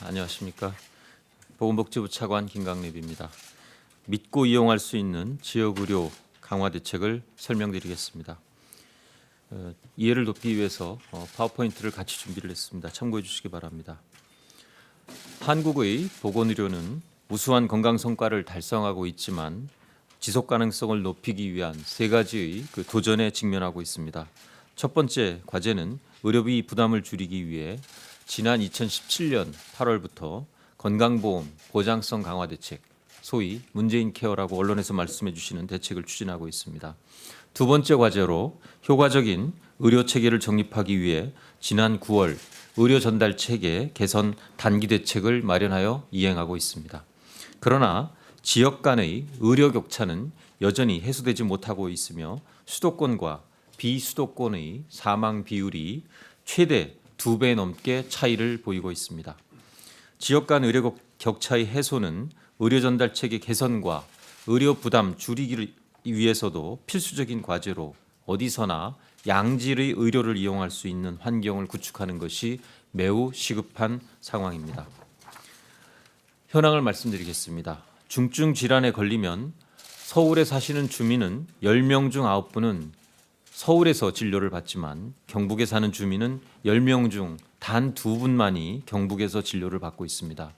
안녕하십니까. 보건복지부 차관 김강립입니다. 믿고 이용할 수 있는 지역의료 강화 대책을 설명드리겠습니다. 이해를 돕기 위해서 파워포인트를 같이 준비를 했습니다. 참고해 주시기 바랍니다. 한국의 보건의료는 우수한 건강 성과를 달성하고 있지만 지속 가능성을 높이기 위한 세 가지의 도전에 직면하고 있습니다. 첫 번째 과제는 의료비 부담을 줄이기 위해 지난 2017년 8월부터 건강보험 보장성 강화 대책, 소위 문재인 케어라고 언론에서 말씀해 주시는 대책을 추진하고 있습니다. 두 번째 과제로 효과적인 의료 체계를 정립하기 위해 지난 9월 의료 전달 체계 개선 단기 대책을 마련하여 이행하고 있습니다. 그러나 지역 간의 의료 격차는 여전히 해소되지 못하고 있으며 수도권과 비수도권의 사망 비율이 최대 2배 넘게 차이를 보이고 있습니다. 지역 간 의료 격차의 해소는 의료 전달 체계 개선과 의료 부담 줄이기를 위해서도 필수적인 과제로 어디서나 양질의 의료를 이용할 수 있는 환경을 구축하는 것이 매우 시급한 상황입니다. 현황을 말씀드리겠습니다. 중증 질환에 걸리면 서울에 사시는 주민은 10명 중 9분은 서울에서 진료를 받지만 경북에 사는 주민은 10명 중 단 2분만이 경북에서 진료를 받고 있습니다.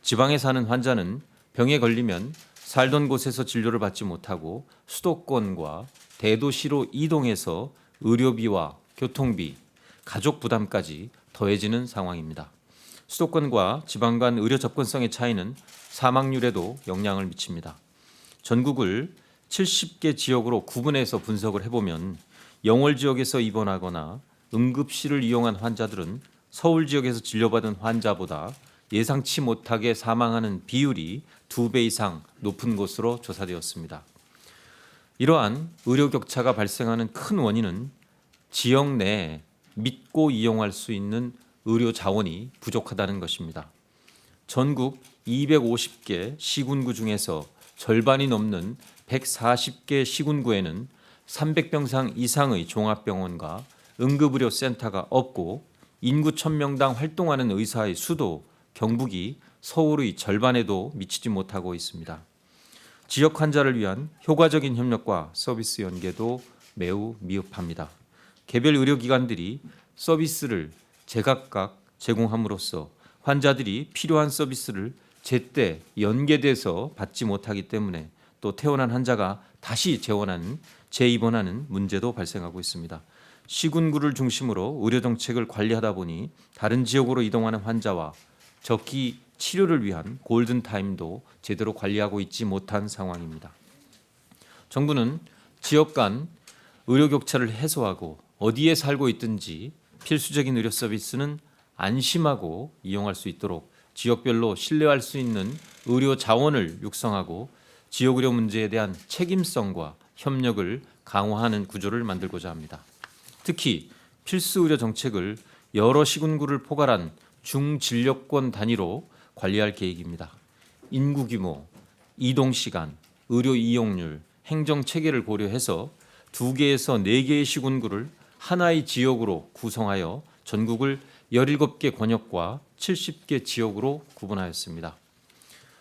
지방에 사는 환자는 병에 걸리면 살던 곳에서 진료를 받지 못하고 수도권과 대도시로 이동해서 의료비와 교통비, 가족 부담까지 더해지는 상황입니다. 수도권과 지방 간 의료 접근성의 차이는 사망률에도 영향을 미칩니다. 전국을 70개 지역으로 구분해서 분석을 해보면 영월 지역에서 입원하거나 응급실을 이용한 환자들은 서울 지역에서 진료받은 환자보다 예상치 못하게 사망하는 비율이 2배 이상 높은 것으로 조사되었습니다. 이러한 의료 격차가 발생하는 큰 원인은 지역 내에 믿고 이용할 수 있는 의료 자원이 부족하다는 것입니다. 전국 250개 시군구 중에서 절반이 넘는 140개 시군구에는 300병상 이상의 종합병원과 응급의료센터가 없고 인구 1000명당 활동하는 의사의 수도 경북이 서울의 절반에도 미치지 못하고 있습니다. 지역 환자를 위한 효과적인 협력과 서비스 연계도 매우 미흡합니다. 개별 의료기관들이 서비스를 제각각 제공함으로써 환자들이 필요한 서비스를 제때 연계돼서 받지 못하기 때문에 또 퇴원한 환자가 다시 재입원하는 문제도 발생하고 있습니다. 시군구를 중심으로 의료 정책을 관리하다 보니 다른 지역으로 이동하는 환자와 적기 치료를 위한 골든타임도 제대로 관리하고 있지 못한 상황입니다. 정부는 지역 간 의료 격차를 해소하고 어디에 살고 있든지 필수적인 의료 서비스는 안심하고 이용할 수 있도록 지역별로 신뢰할 수 있는 의료 자원을 육성하고 지역 의료 문제에 대한 책임성과 협력을 강화하는 구조를 만들고자 합니다. 특히 필수 의료 정책을 여러 시군구를 포괄한 중진료권 단위로 관리할 계획입니다. 인구 규모, 이동 시간, 의료 이용률, 행정 체계를 고려해서 2개에서 4개의 시군구를 하나의 지역으로 구성하여 전국을 17개 권역과 70개 지역으로 구분하였습니다.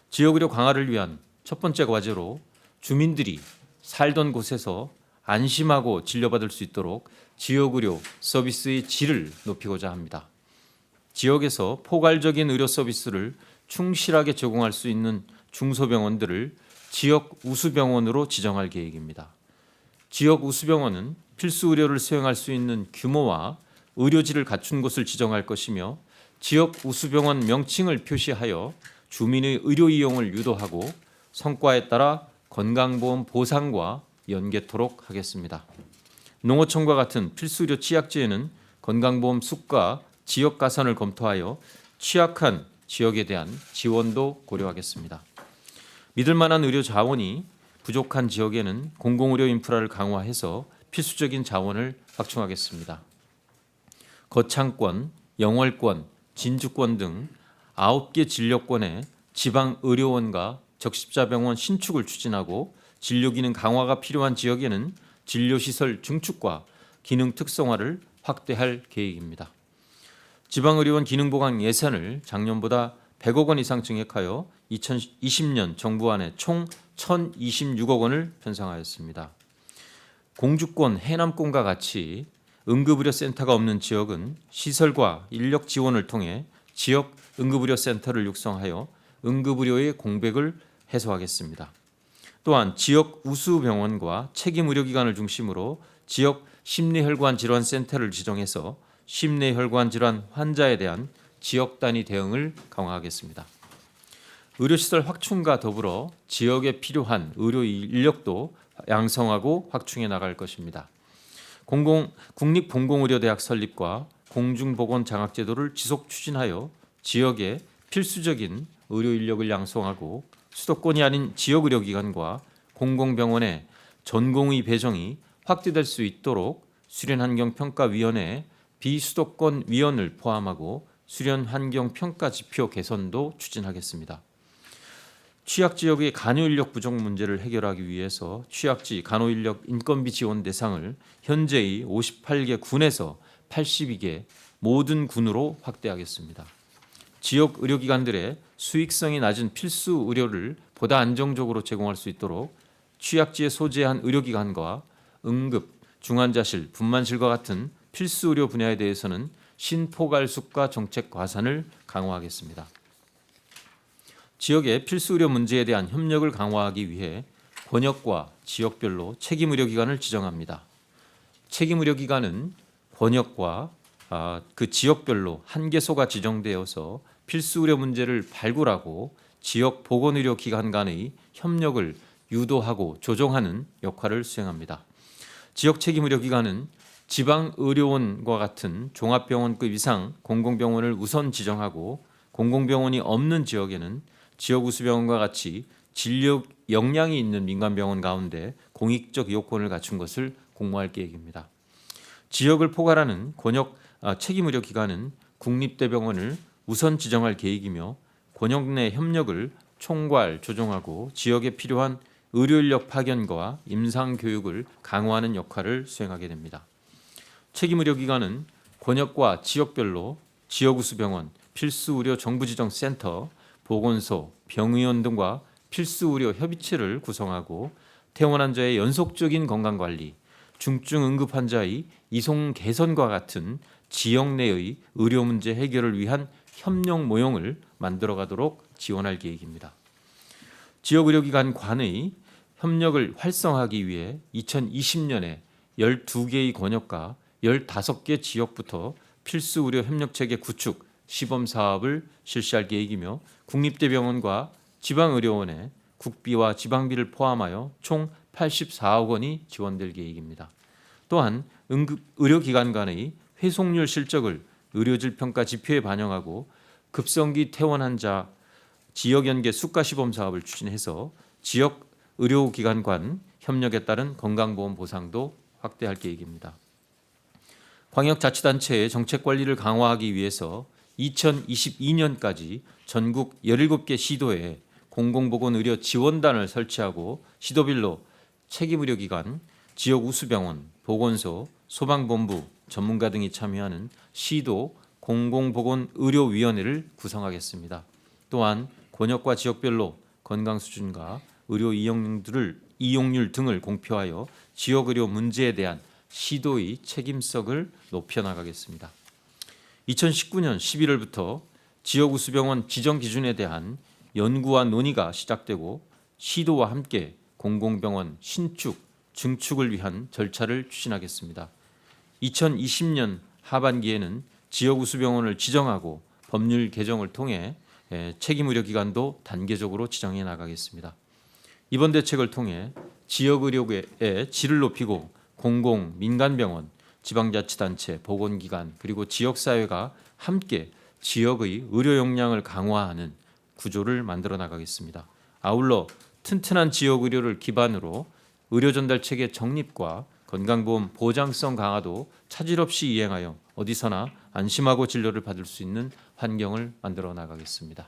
지역의료 강화를 위한 첫 번째 과제로 주민들이 살던 곳에서 안심하고 진료받을 수 있도록 지역의료 서비스의 질을 높이고자 합니다. 지역에서 포괄적인 의료 서비스를 충실하게 제공할 수 있는 중소병원들을 지역 우수병원으로 지정할 계획입니다. 지역 우수병원은 필수 의료를 수행할 수 있는 규모와 의료질을 갖춘 곳을 지정할 것이며 지역 우수병원 명칭을 표시하여 주민의 의료 이용을 유도하고 성과에 따라 건강보험 보상과 연계토록 하겠습니다. 농어촌과 같은 필수의료 취약지에는 건강보험 수가 지역 가산을 검토하여 취약한 지역에 대한 지원도 고려하겠습니다. 믿을 만한 의료 자원이 부족한 지역에는 공공의료 인프라를 강화해서 필수적인 자원을 확충하겠습니다. 거창권, 영월권, 진주권 등 9개 진료권의 지방의료원과 적십자병원 신축을 추진하고 진료기능 강화가 필요한 지역에는 진료시설 증축과 기능 특성화를 확대할 계획입니다. 지방의료원 기능보강 예산을 작년보다 100억 원 이상 증액하여 2020년 정부안에 총 1,026억 원을 편성하였습니다. 공주권, 해남권과 같이 응급의료센터가 없는 지역은 시설과 인력 지원을 통해 지역 응급의료센터를 육성하여 응급의료의 공백을 해소하겠습니다. 또한 지역 우수병원과 책임의료기관을 중심으로 지역 심내혈관 질환센터를 지정해서 심내혈관 질환 환자에 대한 지역 단위 대응을 강화하겠습니다. 의료시설 확충과 더불어 지역에 필요한 의료 인력도 양성하고 확충해 나갈 것입니다. 국립공공의료대학 설립과 공중보건 장학제도를 지속 추진하여 지역에 필수적인 의료 인력을 양성하고 수도권이 아닌 지역의료기관과 공공병원의 전공의 배정이 확대될 수 있도록 수련환경평가위원회에 비수도권 위원을 포함하고 수련환경평가 지표 개선도 추진하겠습니다. 취약지역의 간호인력 부족 문제를 해결하기 위해서 취약지 간호인력 인건비 지원 대상을 현재의 58개 군에서 82개 모든 군으로 확대하겠습니다. 지역 의료기관들의 수익성이 낮은 필수 의료를 보다 안정적으로 제공할 수 있도록 취약지에 소재한 의료기관과 응급, 중환자실, 분만실과 같은 필수 의료 분야에 대해서는 신포괄숙과 정책 과산을 강화하겠습니다. 지역의 필수 의료 문제에 대한 협력을 강화하기 위해 권역과 지역별로 책임 의료기관을 지정합니다. 책임 의료기관은 권역과 그 지역별로 한 개소가 지정되어서 필수 의료 문제를 발굴하고 지역 보건의료기관 간의 협력을 유도하고 조정하는 역할을 수행합니다. 지역 책임 의료기관은 지방의료원과 같은 종합병원급 이상 공공병원을 우선 지정하고 공공병원이 없는 지역에는 지역우수병원과 같이 진료 역량이 있는 민간병원 가운데 공익적 요건을 갖춘 것을 공모할 계획입니다. 지역을 포괄하는 권역 책임의료기관은 국립대병원을 우선 지정할 계획이며 권역 내 협력을 총괄 조정하고 지역에 필요한 의료인력 파견과 임상교육을 강화하는 역할을 수행하게 됩니다. 책임의료기관은 권역과 지역별로 지역우수병원, 필수의료정부지정센터, 보건소, 병의원 등과 필수의료 협의체를 구성하고 퇴원 환자의 연속적인 건강관리, 중증 응급 환자의 이송 개선과 같은 지역 내의 의료 문제 해결을 위한 협력 모형을 만들어가도록 지원할 계획입니다. 지역의료기관 간의 협력을 활성화하기 위해 2020년에 12개의 권역과 15개 지역부터 필수의료 협력체계 구축 시범사업을 실시할 계획이며 국립대병원과 지방의료원에 국비와 지방비를 포함하여 총 84억 원이 지원될 계획입니다. 또한 의료기관 간의 회송률 실적을 의료질 평가 지표에 반영하고 급성기 퇴원 환자 지역연계 수가시범 사업을 추진해서 지역 의료기관 간 협력에 따른 건강보험 보상도 확대할 계획입니다. 광역자치단체의 정책관리를 강화하기 위해서 2022년까지 전국 17개 시도에 공공보건의료 지원단을 설치하고 시도별로 책임의료기관, 지역우수병원, 보건소, 소방본부, 전문가 등이 참여하는 시도 공공보건의료위원회를 구성하겠습니다. 또한 권역과 지역별로 건강수준과 의료 이용률 등을 공표하여 지역의료 문제에 대한 시도의 책임성을 높여나가겠습니다. 2019년 11월부터 지역우수병원 지정 기준에 대한 연구와 논의가 시작되고 시도와 함께 공공병원 신축, 증축을 위한 절차를 추진하겠습니다. 2020년 하반기에는 지역우수병원을 지정하고 법률 개정을 통해 책임의료기관도 단계적으로 지정해 나가겠습니다. 이번 대책을 통해 지역의료의 질을 높이고 공공, 민간병원, 지방자치단체, 보건기관 그리고 지역사회가 함께 지역의 의료 역량을 강화하는 구조를 만들어 나가겠습니다. 아울러 튼튼한 지역의료를 기반으로 의료전달체계 정립과 건강보험 보장성 강화도 차질 없이 이행하여 어디서나 안심하고 진료를 받을 수 있는 환경을 만들어 나가겠습니다.